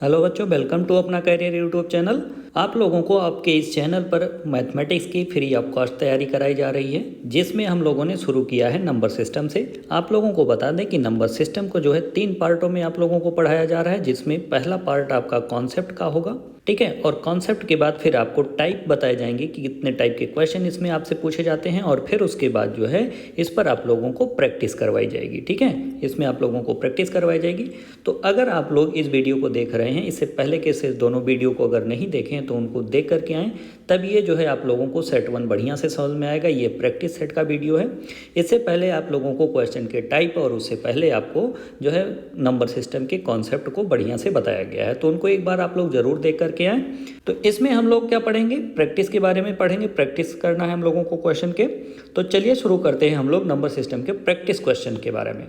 Hello बच्चों, welcome to अपना career YouTube channel. आप लोगों को आपके इस चैनल पर मैथमेटिक्स की फ्री ऑफ कॉस्ट तैयारी कराई जा रही है, जिसमें हम लोगों ने शुरू किया है नंबर सिस्टम से। आप लोगों को बता दें कि नंबर सिस्टम को जो है 3 पार्टों में आप लोगों को पढ़ाया जा रहा है, जिसमें पहला पार्ट आपका कॉन्सेप्ट का होगा, ठीक है। और कॉन्सेप्ट के बाद फिर आपको टाइप बताए जाएंगे कि कितने टाइप के क्वेश्चन इसमें आपसे पूछे जाते हैं, और फिर उसके बाद जो है इस पर आप लोगों को प्रैक्टिस करवाई जाएगी, ठीक है। इसमें आप लोगों को प्रैक्टिस करवाई जाएगी। तो अगर आप लोग इस वीडियो को देख रहे हैं, इससे पहले के से दोनों वीडियो को अगर नहीं देखें तो उनको देख करके आएँ, तब ये जो है आप लोगों को सेट 1 बढ़िया से समझ में आएगा। ये प्रैक्टिस सेट का वीडियो है। इससे पहले आप लोगों को क्वेश्चन के टाइप और उससे पहले आपको जो है नंबर सिस्टम के कॉन्सेप्ट को बढ़िया से बताया गया है, तो उनको एक बार आप लोग ज़रूर देख करके आएँ। तो इसमें हम लोग क्या पढ़ेंगे, प्रैक्टिस के बारे में पढ़ेंगे। प्रैक्टिस करना है हम लोगों को क्वेश्चन के। तो चलिए शुरू करते हैं हम लोग नंबर सिस्टम के प्रैक्टिस क्वेश्चन के बारे में।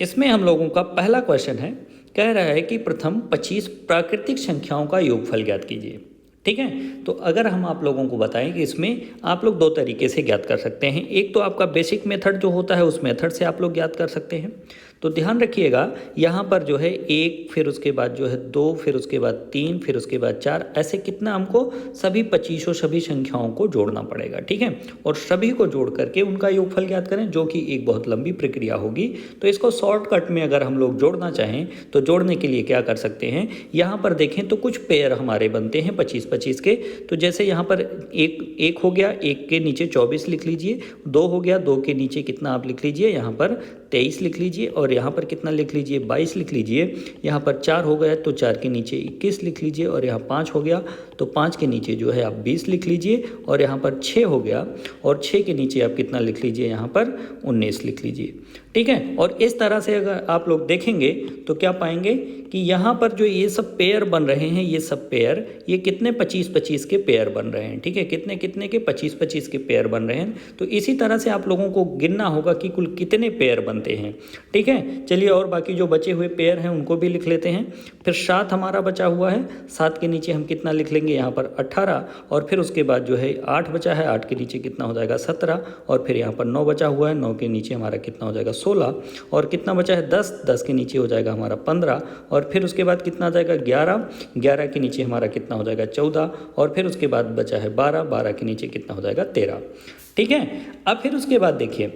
इसमें हम लोगों का पहला क्वेश्चन है, कह रहा है कि प्रथम 25 प्राकृतिक संख्याओं का योगफल ज्ञात कीजिए, ठीक है। तो अगर हम आप लोगों को बताएं कि इसमें आप लोग 2 तरीके से ज्ञात कर सकते हैं। एक तो आपका बेसिक मेथड जो होता है, उस मेथड से आप लोग ज्ञात कर सकते हैं। तो ध्यान रखिएगा, यहाँ पर जो है 1, फिर उसके बाद जो है 2, फिर उसके बाद 3, फिर उसके बाद 4, ऐसे कितना हमको सभी 25 सभी संख्याओं को जोड़ना पड़ेगा, ठीक है। और सभी को जोड़ करके उनका योगफल ज्ञात करें, जो कि एक बहुत लंबी प्रक्रिया होगी। तो इसको शॉर्टकट में अगर हम लोग जोड़ना चाहें तो जोड़ने के लिए क्या कर सकते हैं, यहाँ पर देखें तो कुछ पेयर हमारे बनते हैं 25-25 के। तो जैसे यहाँ पर एक हो गया, 1 के नीचे 24 लिख लीजिए। 2 हो गया, 2 के नीचे कितना आप लिख लीजिए, यहाँ पर 23 लिख लीजिए। और यहाँ पर कितना लिख लीजिए, 22 लिख लीजिए। यहाँ पर 4 हो गया तो 4 के नीचे 21 लिख लीजिए। और यहाँ 5 हो गया तो 5 के नीचे जो है आप 20 लिख लीजिए। और यहाँ पर 6 हो गया और 6 के नीचे आप कितना लिख लीजिए, यहाँ पर 19 लिख लीजिए, ठीक है। और इस तरह से अगर आप लोग देखेंगे तो क्या पाएंगे कि यहाँ पर जो ये सब पेयर बन रहे हैं, ये सब पेयर ये कितने 25-25 के पेयर बन रहे हैं, ठीक है। कितने कितने के 25-25 के पेयर बन रहे हैं। तो इसी तरह से आप लोगों को गिनना होगा कि कुल कितने पेयर बनते हैं, ठीक है। चलिए, और बाकी जो बचे हुए पेयर हैं उनको भी लिख लेते हैं। फिर 7 हमारा बचा हुआ है, 7 के नीचे हम कितना लिख लेंगे, यहाँ पर 18। और फिर उसके बाद जो है 8 बचा है, 8 के नीचे कितना हो जाएगा, 17। और फिर यहाँ पर 9 बचा हुआ है, 9 के नीचे हमारा कितना हो जाएगा, 16। और कितना बचा है, 10, 10 के नीचे हो जाएगा हमारा 15। और फिर उसके बाद कितना आ जाएगा, 11, 11 के नीचे हमारा कितना हो जाएगा, 14। और फिर उसके बाद बचा है 12, 12 के नीचे कितना हो जाएगा, 13, ठीक है। अब फिर उसके बाद देखिए,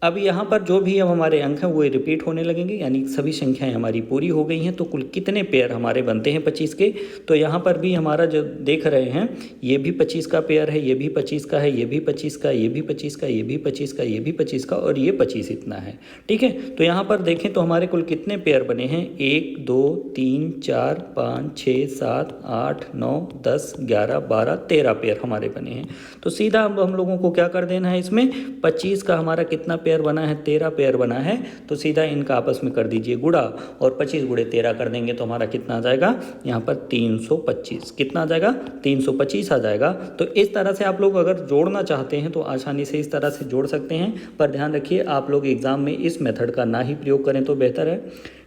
अब यहाँ पर जो भी अब हमारे अंक हैं वो रिपीट होने लगेंगे, यानी सभी संख्याएं हमारी पूरी हो गई हैं। तो कुल कितने पेयर हमारे बनते हैं 25 के। तो यहाँ पर भी हमारा जो देख रहे हैं, ये भी 25 का पेयर है, ये भी 25 का है, ये भी 25 का, ये भी 25 का, ये भी 25 का, ये भी 25 का, और ये 25 इतना है, ठीक है। तो यहाँ पर देखें तो हमारे कुल कितने पेयर बने हैं, 1, 2, 3, 4, 5, 6, 7, 8, 9, 10, 11, 12, 13 पेयर हमारे बने हैं। तो सीधा अब हम लोगों को क्या कर देना है, इसमें 25 का हमारा कितना पेयर बना है, 13 पेयर बना है। तो सीधा इनका आपस में कर दीजिए गुणा, और 25 गुणे 13 कर देंगे तो हमारा कितना आ जाएगा, यहाँ पर 325। कितना आ जाएगा, 325 आ जाएगा। तो इस तरह से आप लोग अगर जोड़ना चाहते हैं तो आसानी से इस तरह से जोड़ सकते हैं। पर ध्यान रखिए, आप लोग एग्जाम में इस मेथड का ना ही प्रयोग करें तो बेहतर है,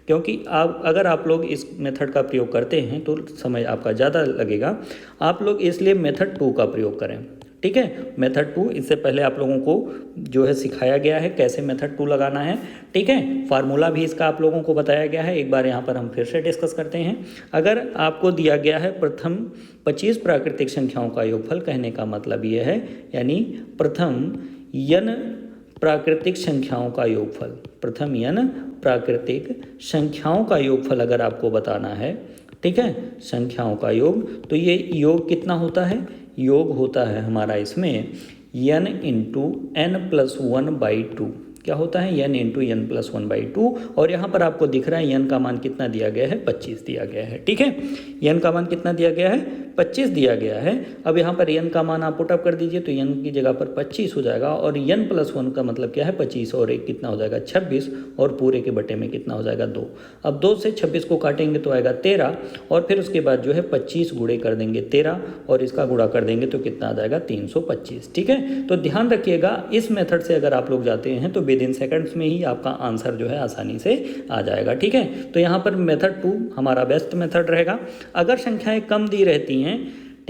क्योंकि अगर आप लोग इस मेथड का प्रयोग करते हैं तो समय आपका ज़्यादा लगेगा। आप लोग इसलिए मेथड 2 का प्रयोग करें, ठीक है। मेथड 2 इससे पहले आप लोगों को जो है सिखाया गया है कैसे मेथड 2 लगाना है, ठीक है। फार्मूला भी इसका आप लोगों को बताया गया है। एक बार यहाँ पर हम फिर से डिस्कस करते हैं। अगर आपको दिया गया है प्रथम 25 प्राकृतिक संख्याओं का योगफल, कहने का मतलब ये है, यानी प्रथम n प्राकृतिक संख्याओं का योगफल, प्रथम n प्राकृतिक संख्याओं का योगफल अगर आपको बताना है, ठीक है, संख्याओं का योग। तो ये योग कितना होता है, योग होता है हमारा इसमें n इंटू n+1/2। क्या होता है, n इंटू n+1/2। और यहाँ पर आपको दिख रहा है n का मान कितना दिया गया है, 25 दिया गया है, ठीक है। n का मान कितना दिया गया है, 25 दिया गया है। अब यहाँ पर n का मान आप पुटअप कर दीजिए तो n की जगह पर 25 हो जाएगा। और n+1 का मतलब क्या है, 25, और 1 कितना हो जाएगा, 26, और पूरे के बटे में कितना हो जाएगा, 2। अब 2 से 26 को काटेंगे तो आएगा 13। और फिर उसके बाद जो है 25 गुणे कर देंगे 13, और इसका गुणा कर देंगे तो कितना आ जाएगा, 325, ठीक है। तो ध्यान रखिएगा, इस मेथड से अगर आप लोग जाते हैं तो विद इन सेकंड्स में ही आपका आंसर जो है आसानी से आ जाएगा, ठीक है। तो यहाँ पर मेथड 2 हमारा बेस्ट मेथड रहेगा। अगर संख्याएं कम दी रहती हैं,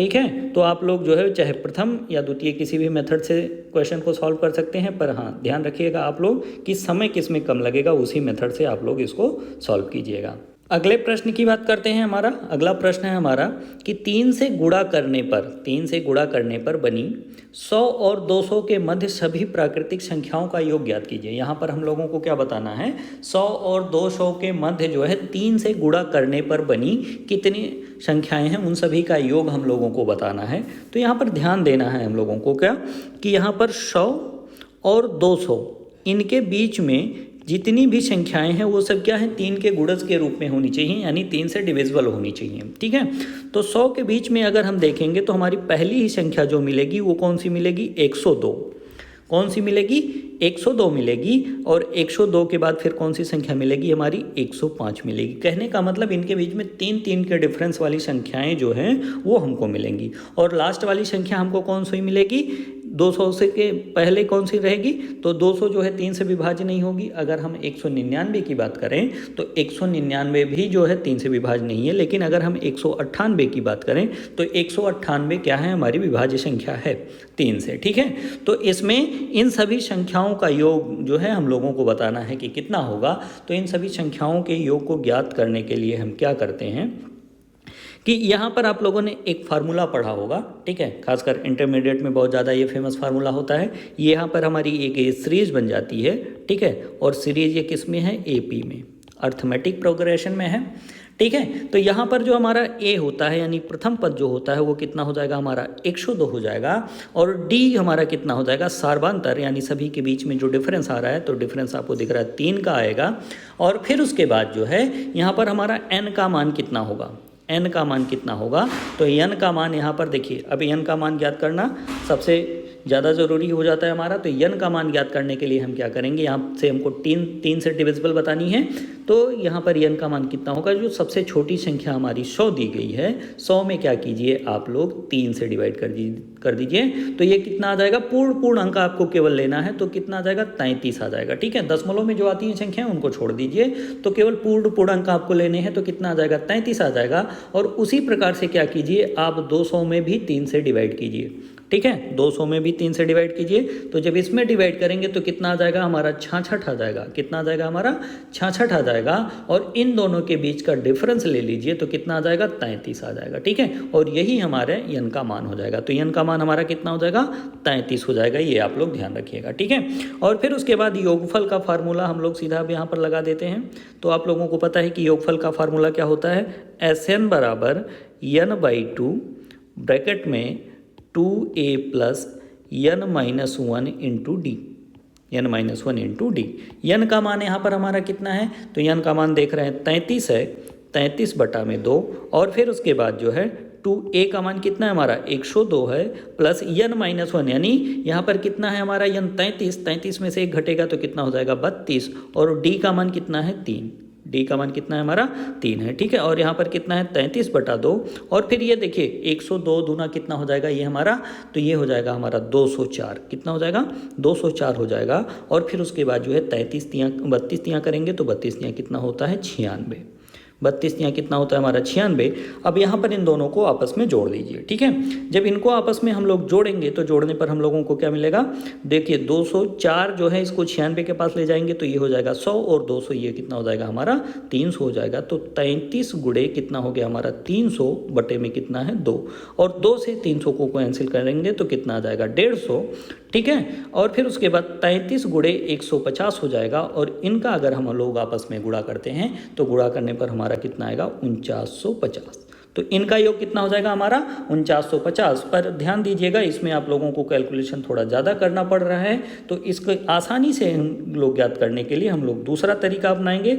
ठीक है। तो आप लोग जो है चाहे प्रथम या द्वितीय किसी भी मेथड से क्वेश्चन को सॉल्व कर सकते हैं, पर हाँ ध्यान रखिएगा आप लोग कि समय किस में कम लगेगा उसी मेथड से आप लोग इसको सॉल्व कीजिएगा। अगले प्रश्न की बात करते हैं। हमारा अगला प्रश्न है हमारा कि 3 से गुणा करने पर बनी 100 और 200 के मध्य सभी प्राकृतिक संख्याओं का योग ज्ञात कीजिए। यहाँ पर हम लोगों को क्या बताना है, 100 और 200 के मध्य जो है 3 से गुणा करने पर बनी कितनी संख्याएं हैं उन सभी का योग हम लोगों को बताना है। तो यहाँ पर ध्यान देना है हम लोगों को क्या कि यहाँ पर 100 और 200 इनके बीच में जितनी भी संख्याएं हैं वो सब क्या है 3 के गुणज के रूप में होनी चाहिए, यानी 3 से डिविजिबल होनी चाहिए। ठीक है। तो 100 के बीच में अगर हम देखेंगे तो हमारी पहली ही संख्या जो मिलेगी वो कौन सी मिलेगी, 102। कौन सी मिलेगी, 102 मिलेगी। और 102 के बाद फिर कौन सी संख्या मिलेगी हमारी, 105 मिलेगी। कहने का मतलब इनके बीच में 3 के डिफरेंस वाली संख्याएं जो हैं वो हमको मिलेंगी। और लास्ट वाली संख्या हमको कौन सी मिलेगी, 200 से के पहले कौन सी रहेगी, तो 200 जो है 3 से विभाज्य नहीं होगी। अगर हम 199 की बात करें तो 199 भी जो है 3 से विभाज्य नहीं है। लेकिन अगर हम 198 की बात करें तो 198 क्या है, हमारी विभाज्य संख्या है 3 से। ठीक है। तो इसमें इन सभी संख्याओं का योग जो है हम लोगों को बताना है कि कितना होगा। तो इन सभी संख्याओं के योग को ज्ञात करने के लिए हम क्या करते हैं कि यहाँ पर आप लोगों ने एक फार्मूला पढ़ा होगा। ठीक है। खासकर इंटरमीडिएट में बहुत ज़्यादा ये फेमस फार्मूला होता है। ये यहाँ पर हमारी एक सीरीज बन जाती है। ठीक है। और सीरीज ये किस में है, AP में, अर्थमेटिक प्रोग्रेशन में है। ठीक है। तो यहाँ पर जो हमारा A होता है यानी प्रथम पद जो होता है वो कितना हो जाएगा हमारा, 102 हो जाएगा। और D हमारा कितना हो जाएगा, सार्वंतर यानी सभी के बीच में जो डिफरेंस आ रहा है, तो डिफरेंस आपको दिख रहा है 3 का आएगा। और फिर उसके बाद जो है यहाँ पर हमारा N का मान कितना होगा, n का मान कितना होगा, तो n का मान यहाँ पर देखिए, अब n का मान ज्ञात करना सबसे ज़्यादा ज़रूरी हो जाता है हमारा। तो n का मान ज्ञात करने के लिए हम क्या करेंगे, यहाँ से हमको 3 से डिविजिबल बतानी है। तो यहाँ पर n का मान कितना होगा, जो सबसे छोटी संख्या हमारी 100 दी गई है, 100 में क्या कीजिए आप लोग 3 से डिवाइड कर दीजिए। तो ये कितना आ जाएगा, पूर्ण अंक आपको केवल लेना है। तो कितना आ जाएगा, 33 आ जाएगा। ठीक है। दशमलव में जो आती हैं संख्या उनको छोड़ दीजिए। तो केवल पूर्ण अंक आपको लेने हैं। तो कितना आ जाएगा, 33 आ जाएगा। और उसी प्रकार से क्या कीजिए, आप 200 में भी 3 से डिवाइड कीजिए। ठीक है। 200 में भी 3 से डिवाइड कीजिए। तो जब इसमें डिवाइड करेंगे तो कितना आ जाएगा हमारा, 66 आ जाएगा। कितना आ जाएगा हमारा, 66 आ जाएगा। और इन दोनों के बीच का डिफरेंस ले लीजिए तो कितना आ जाएगा, 33 आ जाएगा। ठीक है। और यही हमारे n का मान हो जाएगा। तो n का मान हमारा कितना हो जाएगा, 33 हो जाएगा। ये आप लोग ध्यान रखिएगा। ठीक है। और फिर उसके बाद योगफल का फार्मूला हम लोग सीधा अब यहाँ पर लगा देते हैं। तो आप लोगों को पता है कि योगफल का फार्मूला क्या होता है, SN बराबर n/2 ब्रैकेट में 2a plus n-1 into D, n-1 into D. n का मान यहाँ पर हमारा कितना है, तो n का मान देख रहे हैं 33 है, 33/2। और फिर उसके बाद जो है 2a का मान कितना है हमारा, 102 है, प्लस n-1 यानी यहाँ पर कितना है हमारा n 33 में से 1 घटेगा तो कितना हो जाएगा 32। और d का मान कितना है 3, डी का मान कितना है हमारा 3 है। ठीक है। और यहाँ पर कितना है 33/2। और फिर ये देखिए 102 दूना कितना हो जाएगा ये हमारा, तो ये हो जाएगा हमारा 204। कितना हो जाएगा, 204 हो जाएगा। और फिर उसके बाद जो है 32 तियाँ करेंगे तो 32 तियाँ कितना होता है 96, 32 यहाँ कितना होता है हमारा 96। अब यहाँ पर इन दोनों को आपस में जोड़ लीजिए। ठीक है। जब इनको आपस में हम लोग जोड़ेंगे तो जोड़ने पर हम लोगों को क्या मिलेगा, देखिए 204 जो है इसको 96 के पास ले जाएंगे तो ये हो जाएगा 100। और 200 ये कितना हो जाएगा हमारा 300 हो जाएगा। तो 33 गुणे कितना हो गया हमारा 300 बटे में कितना है 2। और 2 से 300 को कैंसिल करेंगे तो कितना आ जाएगा 150। ठीक है। और फिर उसके बाद 33 गुणे 150 हो जाएगा। और इनका अगर हम लोग आपस में गुणा करते हैं तो गुणा करने पर हमारा कितना आएगा 4950। तो इनका योग कितना हो जाएगा हमारा 4950। पर ध्यान दीजिएगा इसमें आप लोगों को कैलकुलेशन थोड़ा ज़्यादा करना पड़ रहा है। तो इसको आसानी से हम लोग ज्ञात करने के लिए हम लोग दूसरा तरीका अपनाएंगे।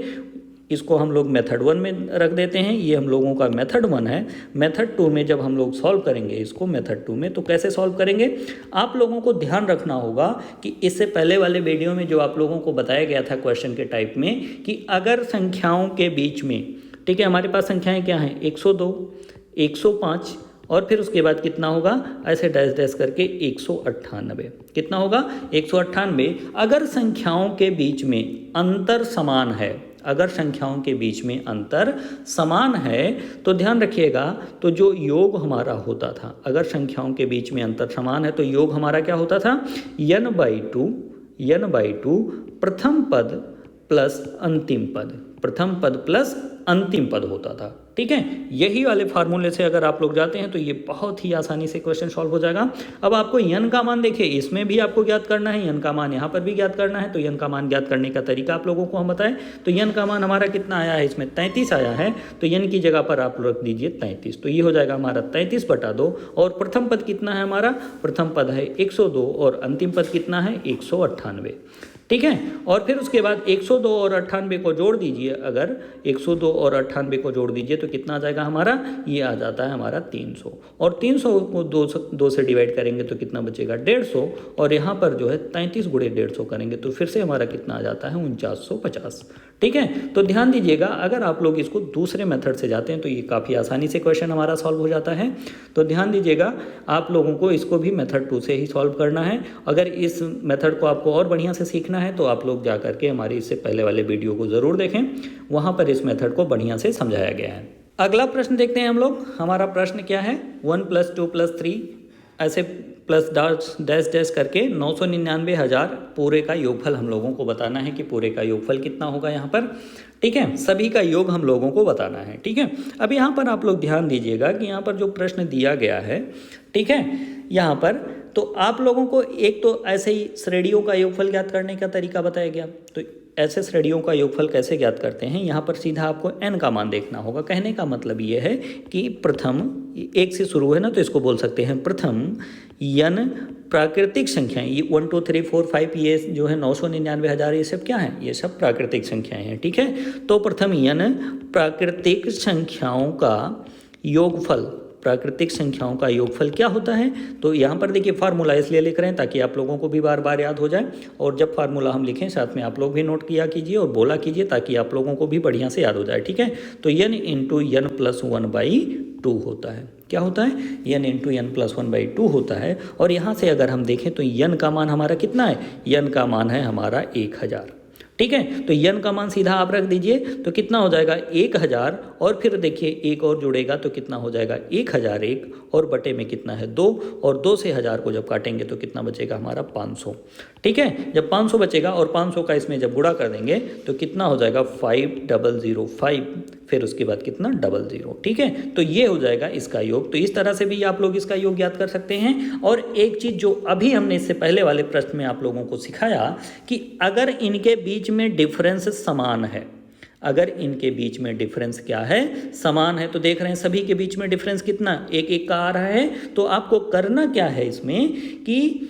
इसको हम लोग मेथड 1 में रख देते हैं। ये हम लोगों का मेथड 1 है। मेथड 2 में जब हम लोग सॉल्व करेंगे इसको मेथड 2 में, तो कैसे सॉल्व करेंगे, आप लोगों को ध्यान रखना होगा कि इससे पहले वाले वीडियो में जो आप लोगों को बताया गया था क्वेश्चन के टाइप में कि अगर संख्याओं के बीच में, ठीक है, हमारे पास संख्याएं क्या हैं 102, 105 और फिर उसके बाद कितना होगा ऐसे डैश डैश करके 198। कितना होगा 198। अगर संख्याओं के बीच में अंतर समान है, अगर संख्याओं के बीच में अंतर समान है तो ध्यान रखिएगा, तो जो योग हमारा होता था, अगर संख्याओं के बीच में अंतर समान है तो योग हमारा क्या होता था, n/2 प्रथम पद प्लस अंतिम पद, प्रथम पद प्लस अंतिम पद होता था। ठीक है, यही वाले फार्मूले से अगर आप लोग जाते हैं तो ये बहुत ही आसानी से क्वेश्चन सॉल्व हो जाएगा। अब आपको n का मान देखिए, इसमें भी आपको ज्ञात करना है, n का मान यहाँ पर भी ज्ञात करना है। तो n का मान ज्ञात करने का तरीका आप लोगों को हम बताएं। तो n का मान हमारा कितना आया है, इसमें 33 आया है, तो n की जगह पर आप रख दीजिए 33, तो ये हो जाएगा हमारा 33/2। और प्रथम पद कितना है हमारा, प्रथम पद है 102 और अंतिम पद कितना है 198। ठीक है, और फिर उसके बाद 102 और 98 को जोड़ दीजिए, अगर 102 और 98 को जोड़ दीजिए तो कितना आ जाएगा हमारा, ये आ जाता है हमारा 300, और 300 को 2 से डिवाइड करेंगे तो कितना बचेगा 150, और यहाँ पर जो है 33 × 150 करेंगे तो फिर से हमारा कितना आ जाता है 4950। ठीक है, तो ध्यान दीजिएगा, अगर आप लोग इसको दूसरे मेथड से जाते हैं तो ये काफ़ी आसानी से क्वेश्चन हमारा सॉल्व हो जाता है। तो ध्यान दीजिएगा, आप लोगों को इसको भी मेथड 2 से ही सॉल्व करना है। अगर इस मेथड को आपको और बढ़िया से सीखना है तो आप लोग जा करके हमारे इससे पहले वाले वीडियो को ज़रूर देखें, वहाँ पर इस मेथड को बढ़िया से समझाया गया है। अगला प्रश्न देखते हैं हम लोग। हमारा प्रश्न क्या है, 1 + 2 + 3 ऐसे प्लस डैश डैश करके 999,000 पूरे का योगफल हम लोगों को बताना है कि पूरे का योगफल कितना होगा यहाँ पर। ठीक है, सभी का योग हम लोगों को बताना है। ठीक है, अब यहाँ पर आप लोग ध्यान दीजिएगा कि यहाँ पर जो प्रश्न दिया गया है, ठीक है, यहाँ पर तो आप लोगों को एक तो ऐसे ही श्रेणियों का योगफल ज्ञात करने का तरीका बताया गया। तो ऐसे श्रेणियों का योगफल कैसे ज्ञात करते हैं, यहाँ पर सीधा आपको n का मान देखना होगा। कहने का मतलब ये है कि प्रथम, एक से शुरू है ना, तो इसको बोल सकते हैं प्रथम n प्राकृतिक संख्याएं। ये 1 2 3 4 5 ये जो है 999,000, ये सब क्या है, ये सब प्राकृतिक संख्याएं हैं। ठीक है, तो प्रथम n प्राकृतिक संख्याओं का योगफल, प्राकृतिक संख्याओं का योगफल क्या होता है। तो यहाँ पर देखिए फार्मूला इसलिए लिख रहे हैं ताकि आप लोगों को भी बार बार याद हो जाए, और जब फार्मूला हम लिखें साथ में आप लोग भी नोट किया कीजिए और बोला कीजिए ताकि आप लोगों को भी बढ़िया से याद हो जाए। ठीक है, तो n × n + 1/2 होता है। क्या होता है, n × n + 1/2 होता है। और यहाँ से अगर हम देखें तो n का मान हमारा कितना है, n का मान है हमारा 1000। ठीक है, तो n का मान सीधा आप रख दीजिए तो कितना हो जाएगा 1000, और फिर देखिए एक और जुड़ेगा तो कितना हो जाएगा 1001, और बटे में कितना है 2, और 2 से 1000 को जब काटेंगे तो कितना बचेगा हमारा 500। ठीक है, जब 500 बचेगा और 500 का इसमें जब गुणा कर देंगे तो कितना हो जाएगा 5005, फिर उसके बाद कितना 00। ठीक है, तो ये हो जाएगा इसका योग। तो इस तरह से भी आप लोग इसका योग ज्ञात कर सकते हैं। और एक चीज़ जो अभी हमने इससे पहले वाले प्रश्न में आप लोगों को सिखाया कि अगर इनके बीच में डिफरेंस समान है, अगर इनके बीच में डिफरेंस क्या है, समान है, तो देख रहे हैं सभी के बीच में डिफरेंस कितना 1 का आ रहा है। तो आपको करना क्या है इसमें कि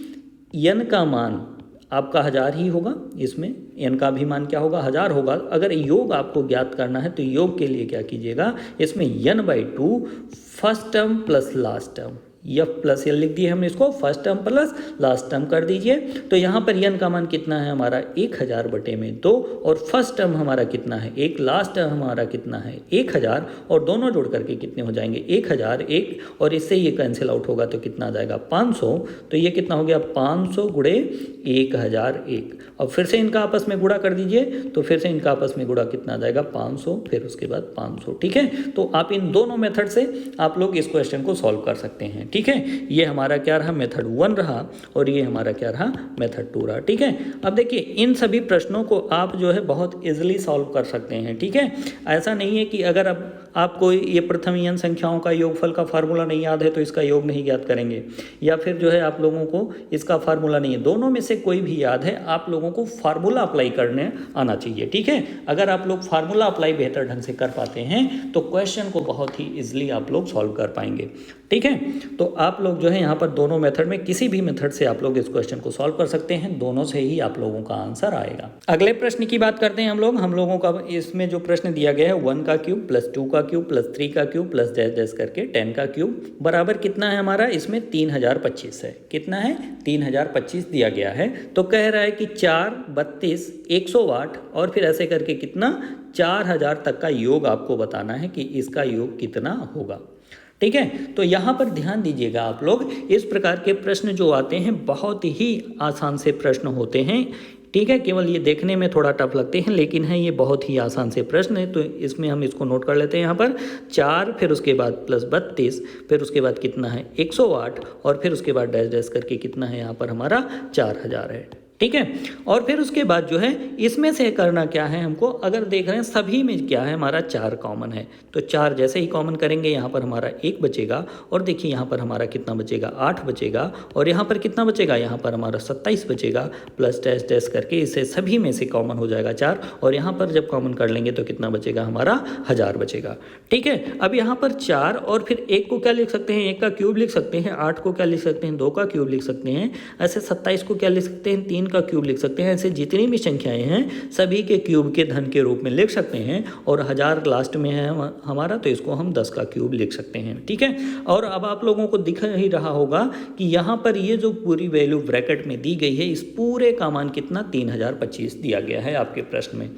n का मान आपका 1000 ही होगा, इसमें n का भी मान क्या होगा 1000 होगा। अगर योग आपको ज्ञात करना है तो योग के लिए क्या कीजिएगा, इसमें n/2 first term plus last term, F+L लिख दिए हमने इसको, first term plus last term कर दीजिए। तो यहाँ पर n का मान कितना है हमारा 1000/2, और फर्स्ट टर्म हमारा कितना है 1, लास्ट टर्म हमारा कितना है 1000, और दोनों जोड़ करके कितने हो जाएंगे 1001, और इससे ये कैंसिल आउट होगा तो कितना आ जाएगा 500। तो ये कितना हो गया 500 × 1001। अब फिर से इनका आपस में गुणा कर दीजिए, तो फिर से इनका आपस में गुणा कितना आ जाएगा 500, फिर उसके बाद 500। ठीक है, तो आप इन दोनों मेथड से आप लोग इस क्वेश्चन को सॉल्व कर सकते हैं। ठीक है, ये हमारा क्या रहा मेथड 1 रहा, और ये हमारा क्या रहा मेथड 2 रहा। ठीक है, अब देखिए इन सभी प्रश्नों को आप जो है बहुत इजीली सॉल्व कर सकते हैं। ठीक है, ऐसा नहीं है कि अगर अब आपको ये प्रथम n संख्याओं का योगफल का फार्मूला नहीं याद है तो इसका योग नहीं ज्ञात करेंगे, या फिर जो है आप लोगों को इसका फार्मूला नहीं है, दोनों में से कोई भी याद है, आप लोगों को फार्मूला अप्लाई करने आना चाहिए। ठीक है, अगर आप लोग फार्मूला अप्लाई बेहतर ढंग से कर पाते हैं तो क्वेश्चन को बहुत ही ईजिली आप लोग सॉल्व कर पाएंगे। ठीक है, तो आप लोग जो है यहाँ पर दोनों मेथड में किसी भी मेथड से आप लोग इस क्वेश्चन को सॉल्व कर सकते हैं, दोनों से ही आप लोगों का आंसर आएगा। अगले प्रश्न की बात करते हैं हम लोगों का इसमें जो प्रश्न दिया गया है 1 का क्यूब + 2 का क्यूब + 3 का क्यूब + डैश डैश करके 10 का क्यूब बराबर कितना है हमारा, इसमें 3025 है। कितना है 3025 दिया गया है। तो कह रहा है कि 4 32 108, और फिर ऐसे करके कितना 4000 तक का योग आपको बताना है कि इसका योग कितना होगा। ठीक है, तो यहाँ पर ध्यान दीजिएगा आप लोग, इस प्रकार के प्रश्न जो आते हैं बहुत ही आसान से प्रश्न होते हैं। ठीक है, केवल ये देखने में थोड़ा टफ लगते हैं लेकिन है ये बहुत ही आसान से प्रश्न है। तो इसमें हम इसको नोट कर लेते हैं यहाँ पर 4, फिर उसके बाद प्लस 32, फिर उसके बाद कितना है 108 और फिर उसके बाद डैश डैश करके कितना है यहाँ पर हमारा 4000 है। ठीक है, और फिर उसके बाद जो है इसमें से करना क्या है हमको, अगर देख रहे हैं सभी में क्या है हमारा 4 कॉमन है, तो 4 जैसे ही कॉमन करेंगे यहाँ पर हमारा 1 बचेगा और देखिए यहाँ पर हमारा कितना बचेगा 8 बचेगा और यहाँ पर कितना बचेगा, यहाँ पर हमारा 27 बचेगा प्लस डैश डैश करके इससे सभी में से कॉमन हो जाएगा 4 और यहाँ पर जब कॉमन कर लेंगे तो कितना बचेगा हमारा 1000 बचेगा। ठीक है, अब यहाँ पर 4 और फिर 1 को क्या लिख सकते हैं, 1 का क्यूब लिख सकते हैं, 8 को क्या लिख सकते हैं 2 का क्यूब लिख सकते हैं, ऐसे 27 को क्या लिख सकते हैं 3 का क्यूब लिख सकते हैं। ऐसे जितनी भी संख्याएं हैं सभी के क्यूब के धन के रूप में लिख सकते हैं और 1000 लास्ट में है हमारा तो इसको हम 10 का क्यूब लिख सकते हैं। ठीक है, और अब आप लोगों को दिख ही रहा होगा कि यहाँ पर ये जो पूरी वैल्यू ब्रैकेट में दी गई है इस पूरे का मान कितना 3025 दिया गया है आपके प्रश्न में।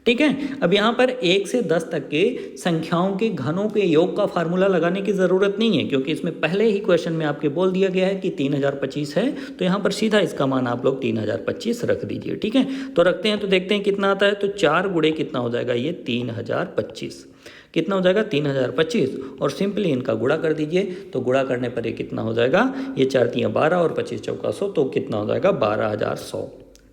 ठीक है, अब यहाँ पर 1 से 10 तक के संख्याओं के घनों के योग का फार्मूला लगाने की ज़रूरत नहीं है क्योंकि इसमें पहले ही क्वेश्चन में आपके बोल दिया गया है कि 3025 है, तो यहाँ पर सीधा इसका मान आप लोग 3025 रख दीजिए। ठीक है, तो रखते हैं तो देखते हैं कितना आता है, तो 4 गुणे कितना हो जाएगा ये 3025, कितना हो जाएगा 3025 और सिंपली इनका गुणा कर दीजिए, तो गुणा करने पर ये कितना हो जाएगा, ये 4 तियाँ 12 और 25 चौका 100, तो कितना हो जाएगा 12100।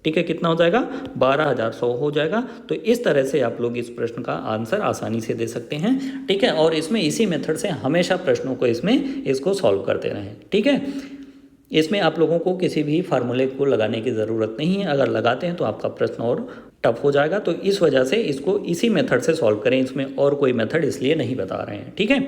ठीक है, कितना हो जाएगा 12100 हो जाएगा। तो इस तरह से आप लोग इस प्रश्न का आंसर आसानी से दे सकते हैं। ठीक है, और इसमें इसी मेथड से हमेशा प्रश्नों को इसको सॉल्व करते रहें। ठीक है, इसमें आप लोगों को किसी भी फार्मूले को लगाने की ज़रूरत नहीं है, अगर लगाते हैं तो आपका प्रश्न और टफ हो जाएगा। तो इस वजह से इसको इसी मेथड से सॉल्व करें, इसमें और कोई मेथड इसलिए नहीं बता रहे हैं। ठीक है,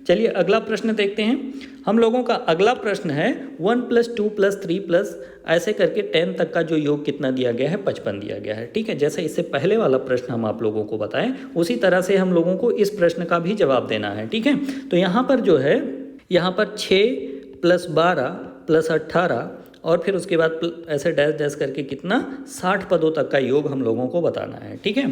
चलिए अगला प्रश्न देखते हैं। हम लोगों का अगला प्रश्न है 1 + 2 + 3 ऐसे करके 10 तक का जो योग कितना दिया गया है 55 दिया गया है। ठीक है, जैसे इससे पहले वाला प्रश्न हम आप लोगों को बताएं उसी तरह से हम लोगों को इस प्रश्न का भी जवाब देना है। ठीक है, तो यहाँ पर जो है यहाँ पर 6 + 12 + 18 और फिर उसके बाद ऐसे डैश डैश करके कितना 60 पदों तक का योग हम लोगों को बताना है। ठीक है,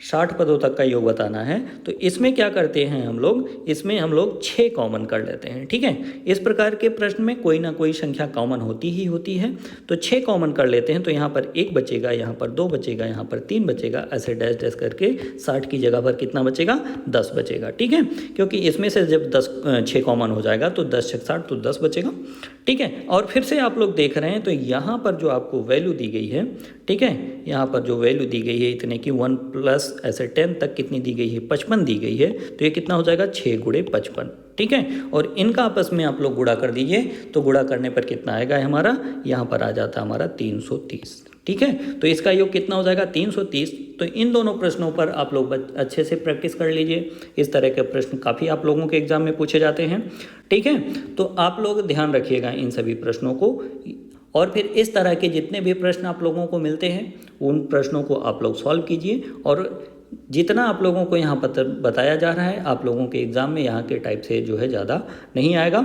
60 पदों तक का योग बताना है। तो इसमें क्या करते हैं हम लोग, इसमें हम लोग 6 कॉमन कर लेते हैं। ठीक है, इस प्रकार के प्रश्न में कोई ना कोई संख्या कॉमन होती ही होती है, तो 6 कॉमन कर लेते हैं। तो यहाँ पर 1 बचेगा, यहाँ पर 2 बचेगा, यहाँ पर 3 बचेगा, ऐसे डैश डैश करके 60 की जगह पर कितना बचेगा 10 बचेगा। ठीक है, क्योंकि इसमें से जब 6 कॉमन हो जाएगा तो 10 6 60 तो 10 बचेगा। ठीक है, और फिर से आप लोग देख रहे हैं तो यहाँ पर जो आपको वैल्यू दी गई है, ठीक है, यहाँ पर जो वैल्यू दी गई है इतने की 1 प्लस ऐसे 10 तक कितनी दी गई है 55 दी गई है, तो ये कितना हो जाएगा 6 गुणे 55। ठीक है, और इनका आपस में आप लोग गुणा कर दीजिए, तो गुणा करने पर कितना आएगा हमारा, यहाँ पर आ जाता है हमारा 330। ठीक है, तो इसका योग कितना हो जाएगा 330। तो इन दोनों प्रश्नों पर आप लोग अच्छे से प्रैक्टिस कर लीजिए, इस तरह के प्रश्न काफ़ी आप लोगों के एग्जाम में पूछे जाते हैं। ठीक है, तो आप लोग ध्यान रखिएगा इन सभी प्रश्नों को, और फिर इस तरह के जितने भी प्रश्न आप लोगों को मिलते हैं उन प्रश्नों को आप लोग सॉल्व कीजिए, और जितना आप लोगों को यहाँ पर बताया जा रहा है आप लोगों के एग्ज़ाम में यहाँ के टाइप से जो है ज़्यादा नहीं आएगा।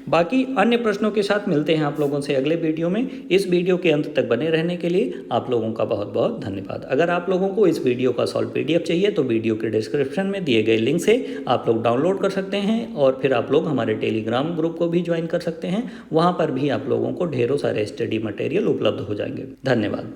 बाकी अन्य प्रश्नों के साथ मिलते हैं आप लोगों से अगले वीडियो में। इस वीडियो के अंत तक बने रहने के लिए आप लोगों का बहुत बहुत धन्यवाद। अगर आप लोगों को इस वीडियो का सॉल्व PDF चाहिए तो वीडियो के डिस्क्रिप्शन में दिए गए लिंक से आप लोग डाउनलोड कर सकते हैं, और फिर आप लोग हमारे टेलीग्राम ग्रुप को भी ज्वाइन कर सकते हैं। वहाँ पर भी आप लोगों को ढेरों सारे स्टडी मटेरियल उपलब्ध हो जाएंगे। धन्यवाद।